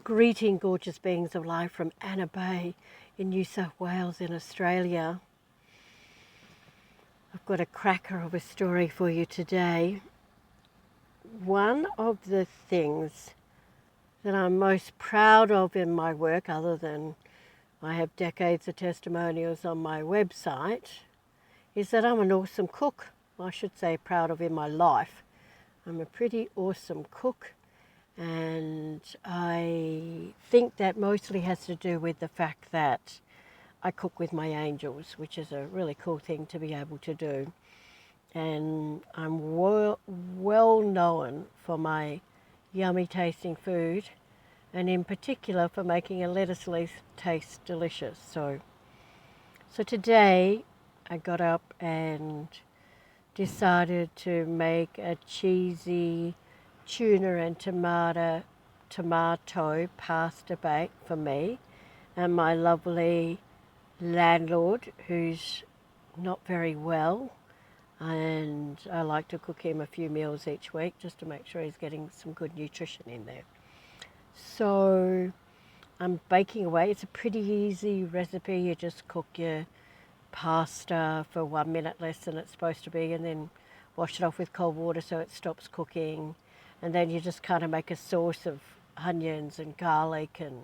Greeting, gorgeous beings of light, from Anna Bay in New South Wales in Australia. I've got a cracker of a story for you today. One of the things that I'm most proud of in my work, other than I have decades of testimonials on my website, is that I'm an awesome cook. I should say proud of in my life. I'm a pretty awesome cook. And I think that mostly has to do with the fact that I cook with my angels, which is a really cool thing to be able to do. And I'm well known for my yummy tasting food, and in particular for making a lettuce leaf taste delicious. So today I got up and decided to make a cheesy tuna and tomato pasta bake for me and my lovely landlord, who's not very well, and I like to cook him a few meals each week just to make sure he's getting some good nutrition in there. So I'm baking away. It's a pretty easy recipe. You just cook your pasta for 1 minute less than it's supposed to be, and then wash it off with cold water so it stops cooking. And then you just kind of make a sauce of onions and garlic and,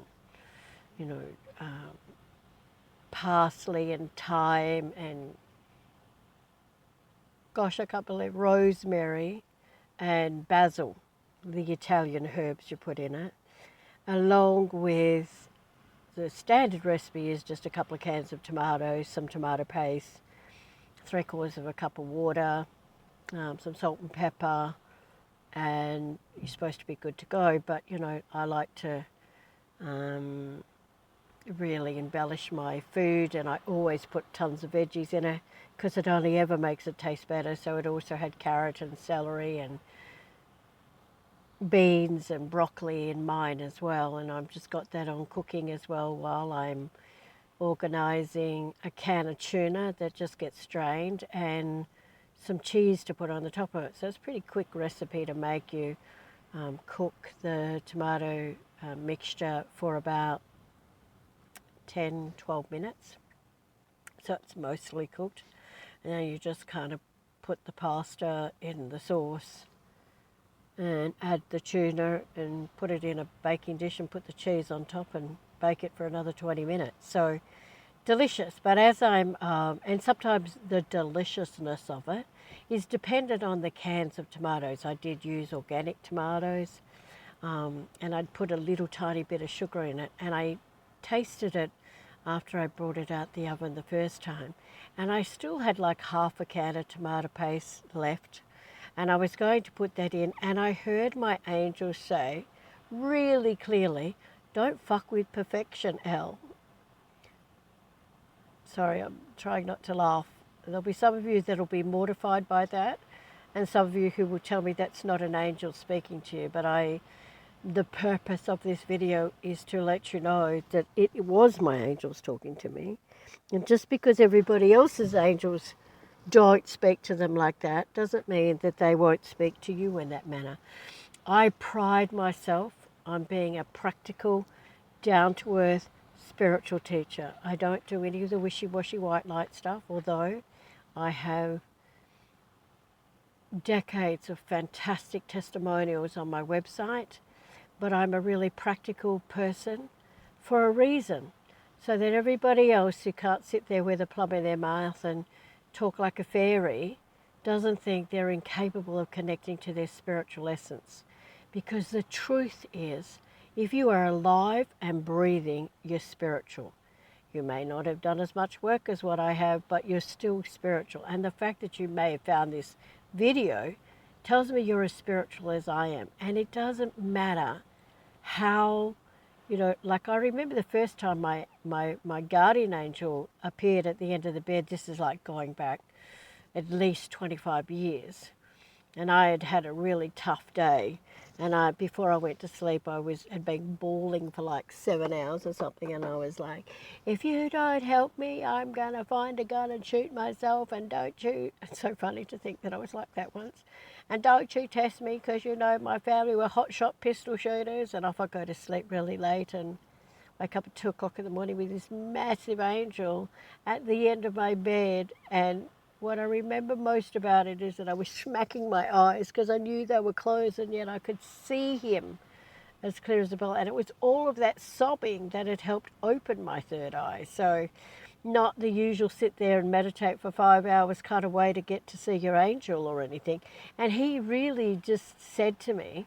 parsley and thyme and, gosh, I can't believe, rosemary and basil, the Italian herbs you put in it, along with the standard recipe is just a couple of cans of tomatoes, some tomato paste, 3/4 of a cup of water, some salt and pepper, and you're supposed to be good to go. But I like to really embellish my food, and I always put tons of veggies in it because it only ever makes it taste better. So it also had carrot and celery and beans and broccoli in mine as well, and I've just got that on cooking as well while I'm organising a can of tuna that just gets strained and some cheese to put on the top of it. So it's a pretty quick recipe to make. You cook the tomato mixture for about 10-12 minutes, so it's mostly cooked, and then you just kind of put the pasta in the sauce and add the tuna and put it in a baking dish and put the cheese on top and bake it for another 20 minutes. So delicious. But as I'm, and sometimes the deliciousness of it is dependent on the cans of tomatoes. I did use organic tomatoes, and I'd put a little tiny bit of sugar in it, and I tasted it after I brought it out the oven the first time, and I still had like half a can of tomato paste left, and I was going to put that in, and I heard my angel say really clearly, "Don't fuck with perfection, Elle." Sorry, I'm trying not to laugh. There'll be some of you that'll be mortified by that, and some of you who will tell me that's not an angel speaking to you. But the purpose of this video is to let you know that it was my angels talking to me. And just because everybody else's angels don't speak to them like that doesn't mean that they won't speak to you in that manner. I pride myself on being a practical, down-to-earth, spiritual teacher. I don't do any of the wishy-washy white light stuff, although I have decades of fantastic testimonials on my website, but I'm a really practical person for a reason, so that everybody else who can't sit there with a plum in their mouth and talk like a fairy doesn't think they're incapable of connecting to their spiritual essence. Because the truth is, if you are alive and breathing, you're spiritual. You may not have done as much work as what I have, but you're still spiritual. And the fact that you may have found this video tells me you're as spiritual as I am. And it doesn't matter how, like I remember the first time my guardian angel appeared at the end of the bed. This is like going back at least 25 years. And I had had a really tough day. And before I went to sleep, had been bawling for like 7 hours or something, and I was like, if you don't help me, I'm going to find a gun and shoot myself, and don't you... It's so funny to think that I was like that once. And don't you test me, because you know my family were hotshot pistol shooters. And off I go to sleep really late and wake up at 2 o'clock in the morning with this massive angel at the end of my bed. And what I remember most about it is that I was smacking my eyes because I knew they were closed, and yet I could see him as clear as a bell. And it was all of that sobbing that had helped open my third eye. So not the usual sit there and meditate for 5 hours kind of way to get to see your angel or anything. And he really just said to me,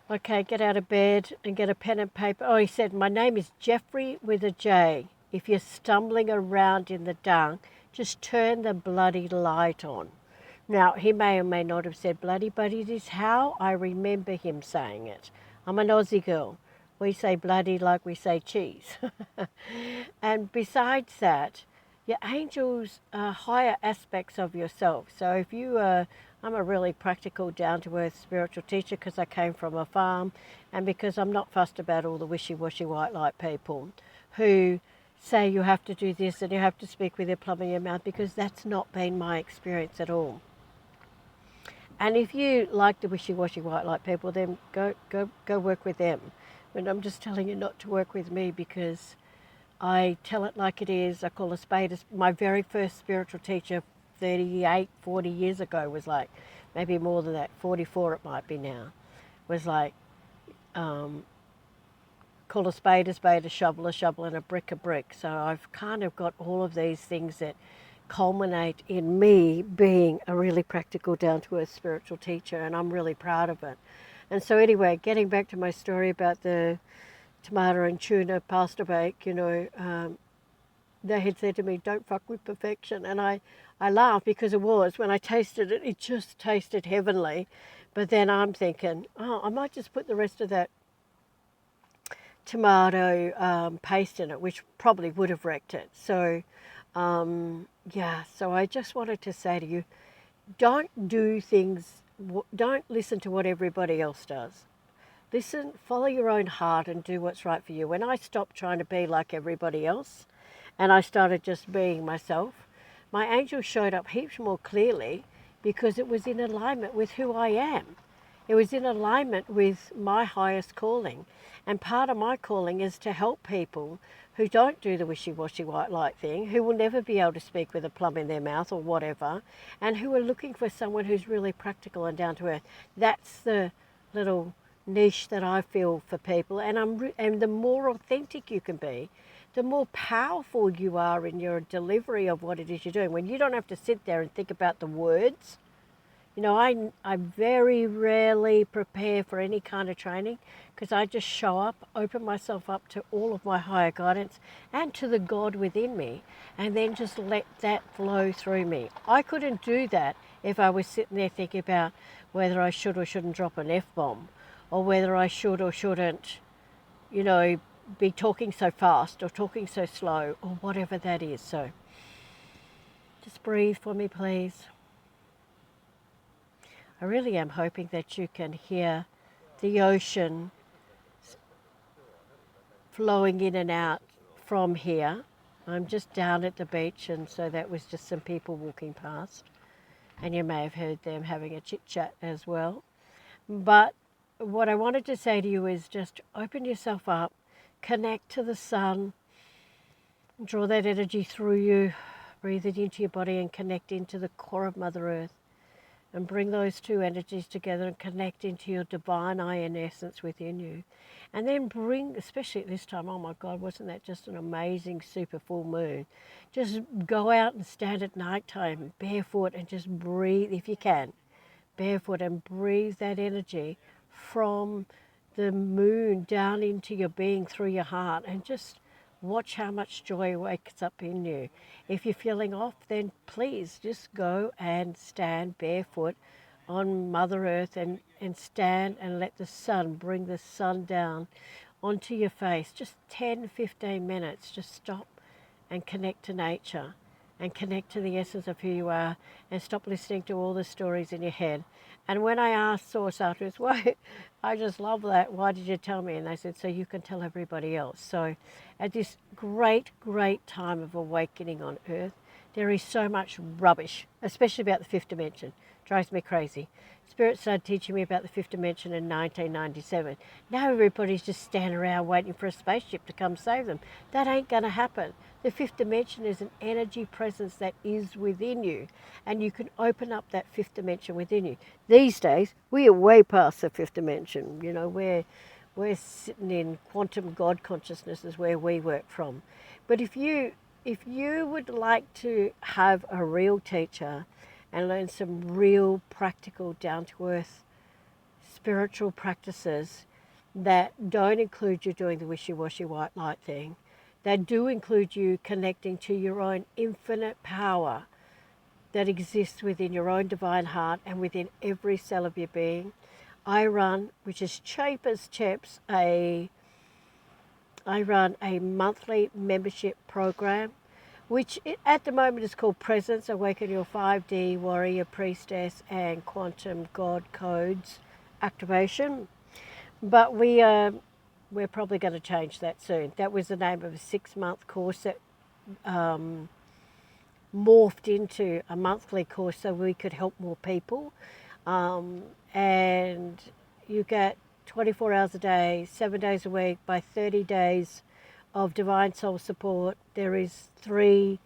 okay, get out of bed and get a pen and paper. Oh, he said, my name is Jeffrey with a J. If you're stumbling around in the dark, just turn the bloody light on. Now, he may or may not have said bloody, but it is how I remember him saying it. I'm an Aussie girl. We say bloody like we say cheese. And besides that, your angels are higher aspects of yourself. So if I'm a really practical, down-to-earth spiritual teacher because I came from a farm, and because I'm not fussed about all the wishy-washy white light people who say you have to do this and you have to speak with your plum in your mouth, because that's not been my experience at all. And if you like the wishy-washy white light people, then go work with them. And I'm just telling you not to work with me, because I tell it like it is. I call a spade. My very first spiritual teacher 38, 40 years ago was like, maybe more than that, 44 it might be now, was like, call a spade, a shovel, and a brick. So I've kind of got all of these things that culminate in me being a really practical, down-to-earth spiritual teacher, and I'm really proud of it. And so anyway, getting back to my story about the tomato and tuna pasta bake, they had said to me, don't fuck with perfection. And I laughed, because when I tasted it, it just tasted heavenly. But then I'm thinking, oh, I might just put the rest of that tomato paste in it, which probably would have wrecked it. So, so I just wanted to say to you, don't listen to what everybody else does. Listen, follow your own heart and do what's right for you. When I stopped trying to be like everybody else and I started just being myself, my angel showed up heaps more clearly, because it was in alignment with who I am. It was in alignment with my highest calling. And part of my calling is to help people who don't do the wishy-washy white light thing, who will never be able to speak with a plum in their mouth or whatever, and who are looking for someone who's really practical and down to earth. That's the little niche that I feel for people. And the more authentic you can be, the more powerful you are in your delivery of what it is you're doing. When you don't have to sit there and think about the words. I very rarely prepare for any kind of training, because I just show up, open myself up to all of my higher guidance and to the God within me, and then just let that flow through me. I couldn't do that if I was sitting there thinking about whether I should or shouldn't drop an F-bomb, or whether I should or shouldn't, be talking so fast or talking so slow, or whatever that is. So just breathe for me, please. I really am hoping that you can hear the ocean flowing in and out from here. I'm just down at the beach, and so that was just some people walking past, and you may have heard them having a chit chat as well. But what I wanted to say to you is just open yourself up, connect to the sun, draw that energy through you, breathe it into your body and connect into the core of Mother Earth. And bring those two energies together and connect into your divine I and essence within you. And then bring, especially at this time, oh my God, wasn't that just an amazing super full moon? Just go out and stand at nighttime barefoot and just breathe, if you can, barefoot, and breathe that energy from the moon down into your being through your heart, and just watch how much joy wakes up in you. If you're feeling off, then please just go and stand barefoot on Mother Earth and stand and let the sun, bring the sun down onto your face. Just 10, 15 minutes, just stop and connect to nature. and connect to the essence of who you are and stop listening to all the stories in your head. And when I asked Source afterwards, why, I just love that. Why did you tell me? And they said, so you can tell everybody else. So at this great, great time of awakening on earth, there is so much rubbish, especially about the fifth dimension. Drives me crazy. Spirit started teaching me about the fifth dimension in 1997. Now everybody's just standing around waiting for a spaceship to come save them. That ain't going to happen. The fifth dimension is an energy presence that is within you, and you can open up that fifth dimension within you. These days, we are way past the fifth dimension. You know, we're sitting in quantum God consciousness is where we work from. But if you would like to have a real teacher and learn some real practical, down-to-earth spiritual practices that don't include you doing the wishy-washy white light thing, that do include you connecting to your own infinite power that exists within your own divine heart and within every cell of your being, I run, which is cheap as chips, I run a monthly membership program, which at the moment is called Presence, Awaken Your 5D Warrior Priestess and Quantum God Codes Activation. But we're probably going to change that soon. That was the name of a 6-month course that morphed into a monthly course so we could help more people. And you get 24 hours a day, 7 days a week, by 30 days of divine soul support. There is 2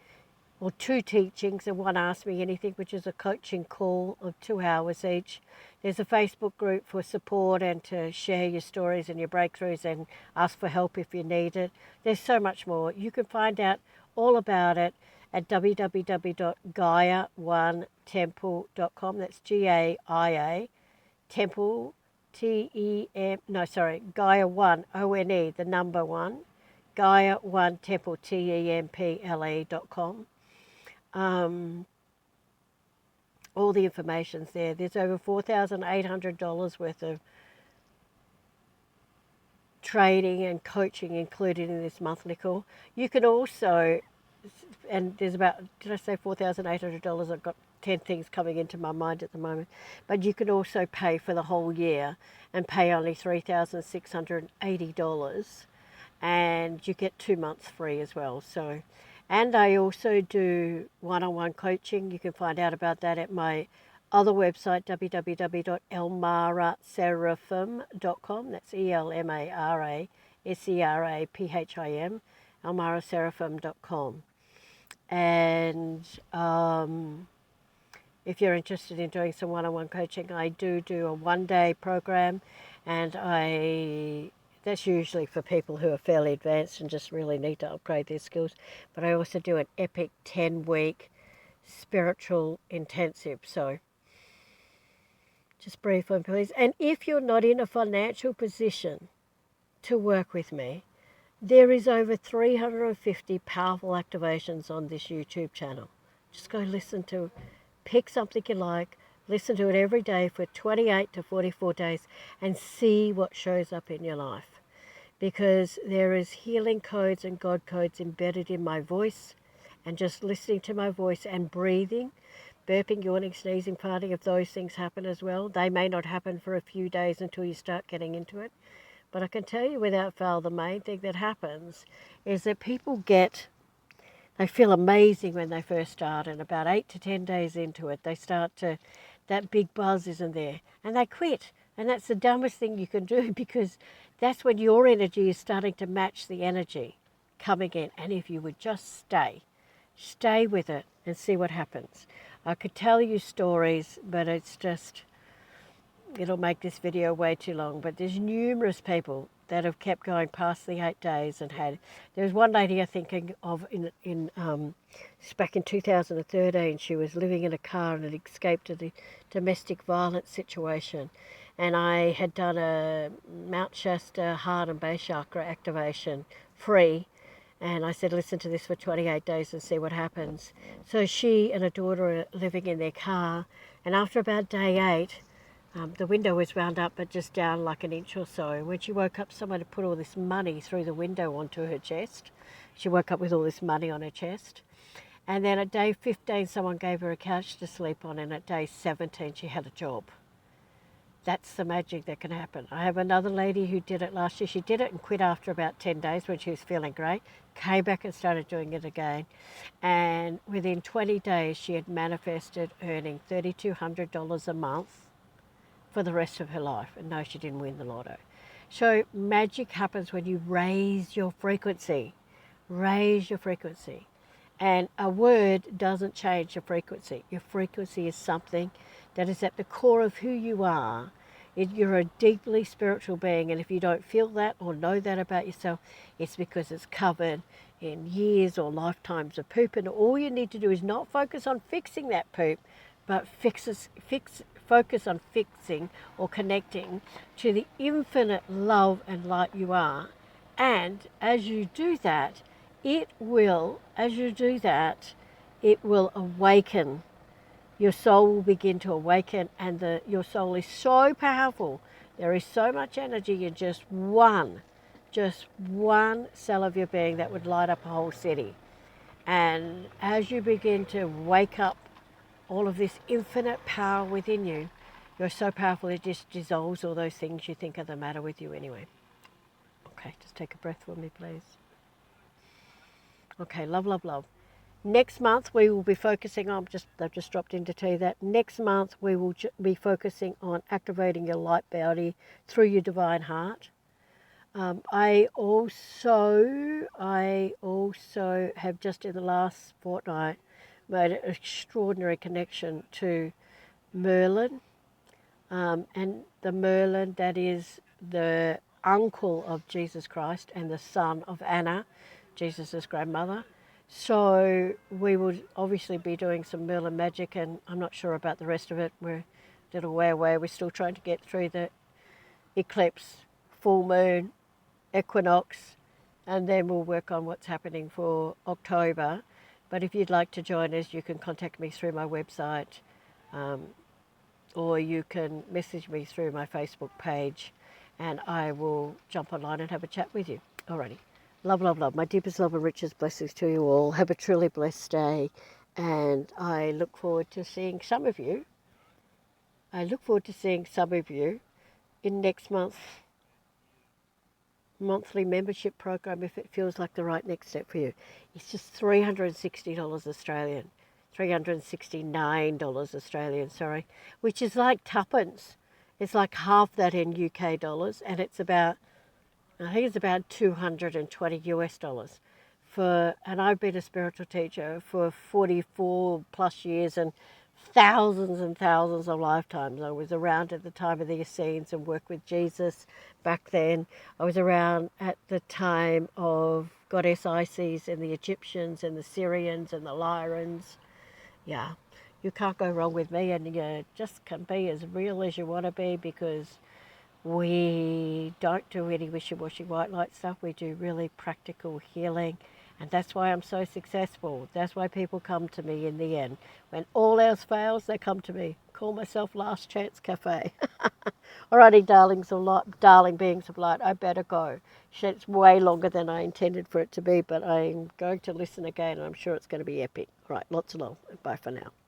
teachings and one Ask Me Anything, which is a coaching call of 2 hours each. There's a Facebook group for support and to share your stories and your breakthroughs and ask for help if you need it. There's so much more. You can find out all about it at www.gaia1temple.com. That's Gaia Temple, Gaia1, O-N-E, the number 1, Gaia1Temple, Temple.com. All the information's there. There's over $4,800 worth of training and coaching included in this monthly call. You can also, and there's about, did I say $4,800? I've got 10 things coming into my mind at the moment. But you can also pay for the whole year and pay only $3,680, and you get 2 months free as well. So, and I also do one-on-one coaching. You can find out about that at my other website, www.elmaraseraphim.com. That's ELMARASERAPHIM, elmaraseraphim.com. And if you're interested in doing some one-on-one coaching, I do a 1-day program, and that's usually for people who are fairly advanced and just really need to upgrade their skills. But I also do an epic 10-week spiritual intensive. So just brief one, please. And if you're not in a financial position to work with me, there is over 350 powerful activations on this YouTube channel. Just go pick something you like, listen to it every day for 28 to 44 days and see what shows up in your life. Because there is healing codes and God codes embedded in my voice, and just listening to my voice and breathing, burping, yawning, sneezing, farting, if those things happen as well. They may not happen for a few days until you start getting into it. But I can tell you without fail, the main thing that happens is that people they feel amazing when they first start, and about 8 to 10 days into it, they start to, that big buzz isn't there, and they quit. And that's the dumbest thing you can do, because that's when your energy is starting to match the energy coming in. And if you would just stay with it and see what happens. I could tell you stories, but it'll make this video way too long. But there's numerous people that have kept going past the 8 days and there was one lady I'm thinking of back in 2013. She was living in a car and had escaped a domestic violence situation. And I had done a Mount Shasta heart and base chakra activation free. And I said, listen to this for 28 days and see what happens. So she and her daughter are living in their car. And after about day 8, the window was wound up, but just down like an inch or so. When she woke up, someone had put all this money through the window onto her chest. She woke up with all this money on her chest. And then at day 15, someone gave her a couch to sleep on, and at day 17, she had a job. That's the magic that can happen. I have another lady who did it last year. She did it and quit after about 10 days when she was feeling great, came back and started doing it again. And within 20 days, she had manifested earning $3,200 a month for the rest of her life. And no, she didn't win the lotto. So magic happens when you raise your frequency. Raise your frequency. And a word doesn't change your frequency. Your frequency is something that is at the core of who you are. You're a deeply spiritual being, and if you don't feel that or know that about yourself, it's because it's covered in years or lifetimes of poop. And all you need to do is not focus on fixing that poop, but focus on fixing or connecting to the infinite love and light you are. And as you do that, it will awaken. Your soul will begin to awaken, and your soul is so powerful. There is so much energy in just one cell of your being that would light up a whole city. And as you begin to wake up all of this infinite power within you, you're so powerful it just dissolves all those things you think are the matter with you anyway. Okay, just take a breath for me, please. Okay, love, love, love. Next month we will be focusing on, I've just dropped in to tell you that, next month we will be focusing on activating your light body through your divine heart. I also have just in the last fortnight made an extraordinary connection to Merlin, and the Merlin that is the uncle of Jesus Christ and the son of Anna, Jesus' grandmother. So we will obviously be doing some Merlin magic, and I'm not sure about the rest of it. We're a little way away. We're still trying to get through the eclipse, full moon, equinox, and then we'll work on what's happening for October. But if you'd like to join us, you can contact me through my website, or you can message me through my Facebook page, and I will jump online and have a chat with you. Alrighty. Love, love, love. My deepest love and richest blessings to you all. Have a truly blessed day, and I look forward to seeing some of you. In next month's monthly membership program if it feels like the right next step for you. It's just $360 Australian, $369 Australian, sorry, which is like tuppence. It's like half that in UK dollars, and it's about, I think it's about 220 US dollars. And I've been a spiritual teacher for 44 plus years and thousands of lifetimes. I was around at the time of the Essenes and worked with Jesus back then. I was around at the time of goddess Isis and the Egyptians and the Syrians and the Lyrans. Yeah, you can't go wrong with me, and you just can be as real as you want to be, because we don't do any wishy-washy white light stuff. We do really practical healing. And that's why I'm so successful. That's why people come to me in the end. When all else fails, they come to me. Call myself Last Chance Cafe. Alrighty, darling beings of light, I better go. It's way longer than I intended for it to be, but I'm going to listen again, and I'm sure it's going to be epic. All right, lots of love. Bye for now.